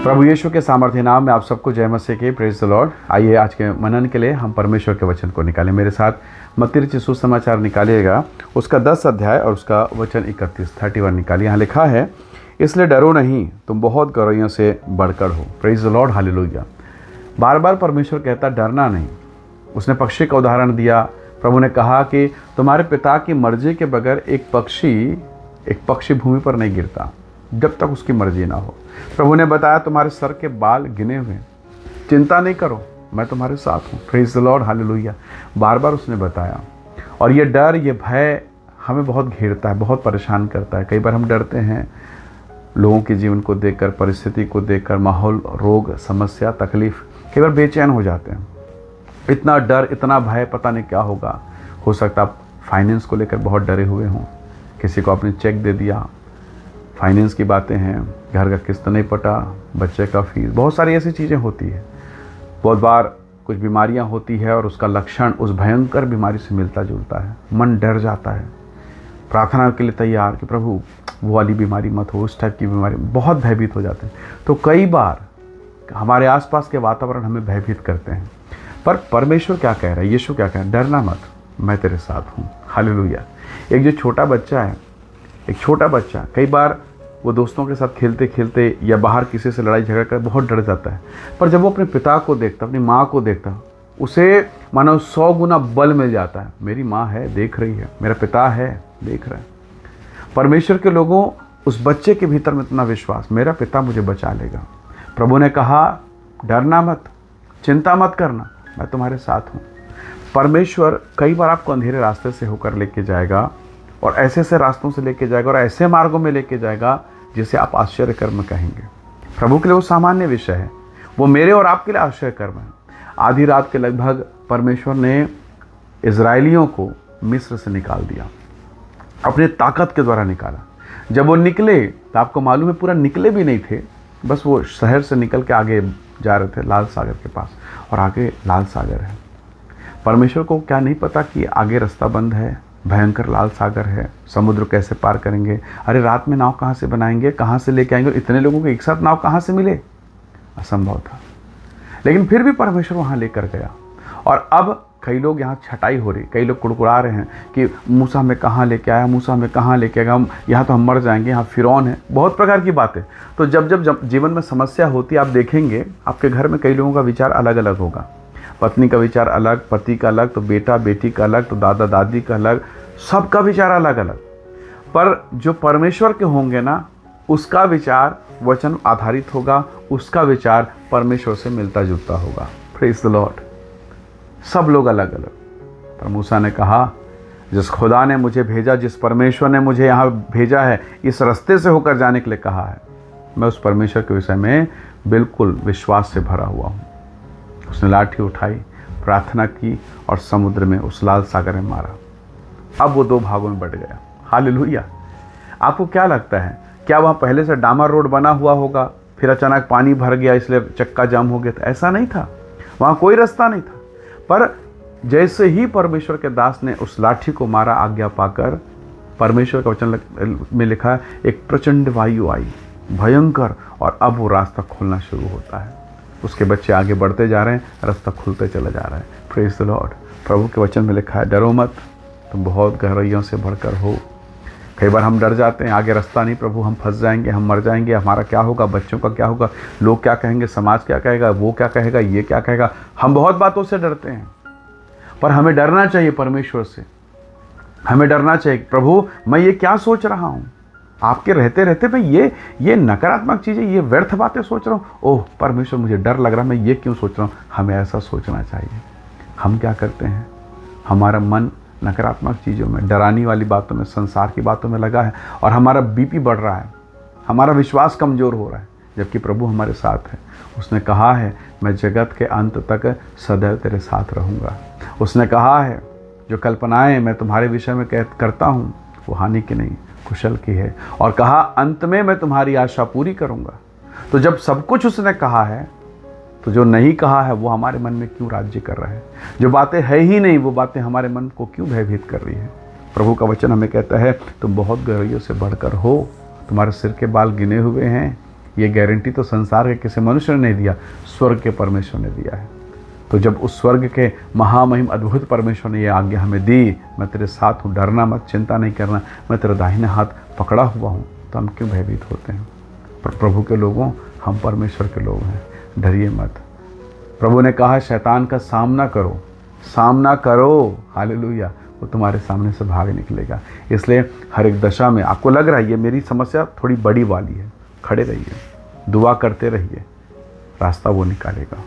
प्रभु यीशु के सामर्थ्य नाम में आप सबको जय मसीह की। Praise the Lord. आइए आज के मनन के लिए हम परमेश्वर के वचन को निकालें। मेरे साथ मत्ती रचित सुसमाचार निकालिएगा, उसका 10 अध्याय और उसका वचन 31 निकालिए। यहाँ लिखा है, इसलिए डरो नहीं, तुम बहुत गौरैयों से बढ़कर हो। Praise the Lord, hallelujah. बार बार परमेश्वर कहता डरना नहीं। उसने पक्षी का उदाहरण दिया। प्रभु ने कहा कि तुम्हारे पिता की मर्जी के बगैर एक पक्षी भूमि पर नहीं गिरता जब तक उसकी मर्जी ना हो। प्रभु ने बताया तुम्हारे सर के बाल गिने हुए, चिंता नहीं करो, मैं तुम्हारे साथ हूँ। Praise the Lord, hallelujah. बार बार उसने बताया। और ये डर, ये भय हमें बहुत घेरता है, बहुत परेशान करता है। कई बार हम डरते हैं लोगों के जीवन को देखकर, परिस्थिति को देखकर, माहौल, रोग, समस्या, तकलीफ, कई बार बेचैन हो जाते हैं। इतना डर, इतना भय, पता नहीं क्या होगा। हो सकता आप फाइनेंस को लेकर बहुत डरे हुए हों। किसी को आपने चेक दे दिया, फाइनेंस की बातें हैं, घर का किस्त नहीं पटा, बच्चे का फीस, बहुत सारी ऐसी चीज़ें होती है। बहुत बार कुछ बीमारियां होती है और उसका लक्षण उस भयंकर बीमारी से मिलता जुलता है। मन डर जाता है, प्रार्थना के लिए तैयार कि प्रभु वो वाली बीमारी मत हो, उस टाइप की बीमारी, बहुत भयभीत हो जाते हैं। तो कई बार हमारे आसपास के वातावरण हमें भयभीत करते हैं। पर परमेश्वर क्या कह रहा है, यीशु क्या कह रहा है, डरना मत, मैं तेरे साथ हूँ। हालेलुया। एक जो छोटा बच्चा है, एक छोटा बच्चा, कई बार वो दोस्तों के साथ खेलते खेलते या बाहर किसी से लड़ाई झगड़ा कर बहुत डर जाता है। पर जब वो अपने पिता को देखता, अपनी माँ को देखता, उसे मानो 100 गुना बल मिल जाता है। मेरी माँ है, देख रही है, मेरा पिता है, देख रहा है। परमेश्वर के लोगों, उस बच्चे के भीतर में इतना विश्वास, मेरा पिता मुझे बचा लेगा। प्रभु ने कहा डरना मत, चिंता मत करना, मैं तुम्हारे साथ हूँ। परमेश्वर कई बार आपको अंधेरे रास्ते से होकर लेके जाएगा और ऐसे ऐसे रास्तों से लेके जाएगा और ऐसे मार्गों में लेके जाएगा जिसे आप आश्चर्य कर्म कहेंगे। प्रभु के लिए वो सामान्य विषय है, वो मेरे और आपके लिए आश्चर्य कर्म है। आधी रात के लगभग परमेश्वर ने इजरायलियों को मिस्र से निकाल दिया, अपनी ताकत के द्वारा निकाला। जब वो निकले तो आपको मालूम है पूरा निकले भी नहीं थे, बस वो शहर से निकल के आगे जा रहे थे लाल सागर के पास, और आगे लाल सागर है। परमेश्वर को क्या नहीं पता कि आगे रास्ता बंद है, भयंकर लाल सागर है, समुद्र कैसे पार करेंगे, अरे रात में नाव कहाँ से बनाएंगे, कहाँ से लेके आएंगे, और इतने लोगों को एक साथ नाव कहाँ से मिले, असंभव था। लेकिन फिर भी परमेश्वर वहाँ लेकर गया। और अब कई लोग यहाँ छटाई हो रही, कई लोग कुड़कुड़ा रहे हैं कि मूसा में कहाँ लेके आया, मूसा में कहाँ लेके आएगा, हम यहाँ तो हम मर जाएंगे, यहाँ फिरौन है, बहुत प्रकार की बातें। तो जब जीवन में समस्या होती है, आप देखेंगे आपके घर में कई लोगों का विचार अलग अलग होगा। पत्नी का विचार अलग, पति का अलग, तो बेटा बेटी का अलग, तो दादा दादी का अलग, सबका विचार अलग अलग। पर जो परमेश्वर के होंगे ना, उसका विचार वचन आधारित होगा, उसका विचार परमेश्वर से मिलता जुलता होगा। Praise the Lord. सब लोग अलग अलग। पर मूसा ने कहा, जिस खुदा ने मुझे भेजा, जिस परमेश्वर ने मुझे यहाँ भेजा है, इस रास्ते से होकर जाने के लिए कहा है, मैं उस परमेश्वर के विषय में बिल्कुल विश्वास से भरा हुआ हूँ। उसने लाठी उठाई, प्रार्थना की और समुद्र में, उस लाल सागर में मारा। अब वो 2 भागों में बट गया। हालेलुया। आपको क्या लगता है, क्या वहाँ पहले से डामर रोड बना हुआ होगा, फिर अचानक पानी भर गया इसलिए चक्का जाम हो गया था? ऐसा नहीं था, वहाँ कोई रास्ता नहीं था। पर जैसे ही परमेश्वर के दास ने उस लाठी को मारा आज्ञा पाकर, परमेश्वर का वचन में लिखा है, एक प्रचंड वायु आई, भयंकर, और अब वो रास्ता खुलना शुरू होता है। उसके बच्चे आगे बढ़ते जा रहे हैं, रास्ता खुलते चला जा रहा है। Praise the Lord. प्रभु के वचन में लिखा है, डरो मत, तुम बहुत गहराइयों से बढ़कर हो। कई बार हम डर जाते हैं, आगे रास्ता नहीं, प्रभु हम फंस जाएंगे, हम मर जाएंगे, हमारा क्या होगा, बच्चों का क्या होगा, लोग क्या कहेंगे, समाज क्या कहेगा, वो क्या कहेगा, ये क्या कहेगा। हम बहुत बातों से डरते हैं, पर हमें डरना चाहिए परमेश्वर से। हमें डरना चाहिए, प्रभु मैं ये क्या सोच रहा हूँ, आपके रहते रहते मैं ये नकारात्मक चीज़ें, ये व्यर्थ बातें सोच रहा हूँ। ओह परमेश्वर, मुझे डर लग रहा है, मैं ये क्यों सोच रहा हूँ। हमें ऐसा सोचना चाहिए। हम क्या करते हैं, हमारा मन नकारात्मक चीज़ों में, डराने वाली बातों में, संसार की बातों में लगा है, और हमारा बीपी बढ़ रहा है, हमारा विश्वास कमज़ोर हो रहा है। जबकि प्रभु हमारे साथ है। उसने कहा है, मैं जगत के अंत तक सदैव तेरे साथ रहूँगा। उसने कहा है, जो कल्पनाएँ मैं तुम्हारे विषय में करता हूँ वो हानि की नहीं, कुशल की है। और कहा, अंत में मैं तुम्हारी आशा पूरी करूँगा। तो जब सब कुछ उसने कहा है, तो जो नहीं कहा है वो हमारे मन में क्यों राज्य कर रहा है? जो बातें है ही नहीं, वो बातें हमारे मन को क्यों भयभीत कर रही है? प्रभु का वचन हमें कहता है, तुम बहुत गहराइयों से बढ़कर हो, तुम्हारे सिर के बाल गिने हुए हैं, ये गारंटी तो संसार के किसी मनुष्य ने नहीं दिया, स्वर्ग के परमेश्वर ने दिया है। तो जब उस स्वर्ग के महामहिम अद्भुत परमेश्वर ने ये आज्ञा हमें दी, मैं तेरे साथ हूँ, डरना मत, चिंता नहीं करना, मैं तेरा दाहिने हाथ पकड़ा हुआ हूँ, तो हम क्यों भयभीत होते हैं? पर प्रभु के लोगों, हम परमेश्वर के लोग हैं, डरिए मत। प्रभु ने कहा शैतान का सामना करो, सामना करो, हालेलुया, वो तुम्हारे सामने से भाग निकलेगा। इसलिए हर एक दशा में आपको लग रहा है ये मेरी समस्या थोड़ी बड़ी वाली है, खड़े रहिए, दुआ करते रहिए, रास्ता वो निकालेगा,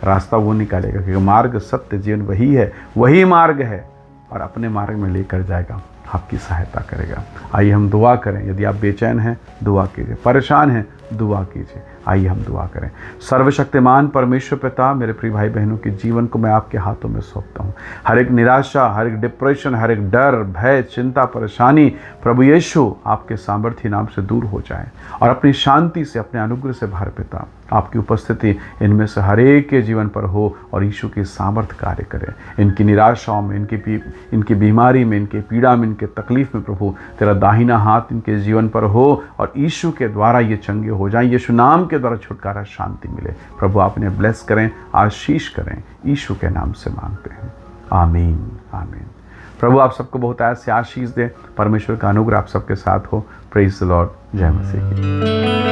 रास्ता वो निकालेगा, क्योंकि मार्ग, सत्य, जीवन वही है, वही मार्ग है, और अपने मार्ग में लेकर जाएगा, आपकी सहायता करेगा। आइए हम दुआ करें। यदि आप बेचैन हैं, दुआ कीजिए, परेशान हैं, दुआ कीजिए। आइए हम दुआ करें। सर्वशक्तिमान परमेश्वर पिता, मेरे प्रिय भाई बहनों के जीवन को मैं आपके हाथों में सौंपता हूँ। हर एक निराशा, हर एक डिप्रेशन, हर एक डर, भय, चिंता, परेशानी, प्रभु यीशु आपके सामर्थ्य नाम से दूर हो जाए, और अपनी शांति से, अपने अनुग्रह से भर पिता, आपकी उपस्थिति इनमें से हर एक के जीवन पर हो, और यीशु की सामर्थ्य कार्य करे। इनकी निराशाओं में, इनकी बीमारी में, इनके पीड़ा में, इनके तकलीफ में प्रभु तेरा दाहिना हाथ इनके जीवन पर हो, और यीशु के द्वारा ये चंगे हो जाएं, यीशु नाम के द्वारा छुटकारा, शांति मिले। प्रभु आप इन्हें ब्लेस करें, आशीष करें, यीशु के नाम से मांगते हैं, आमीन, आमीन। प्रभु आप सबको बहुत ऐसे आशीष दे, परमेश्वर का अनुग्रह आप सबके साथ हो। Praise the Lord. जय मसीह की।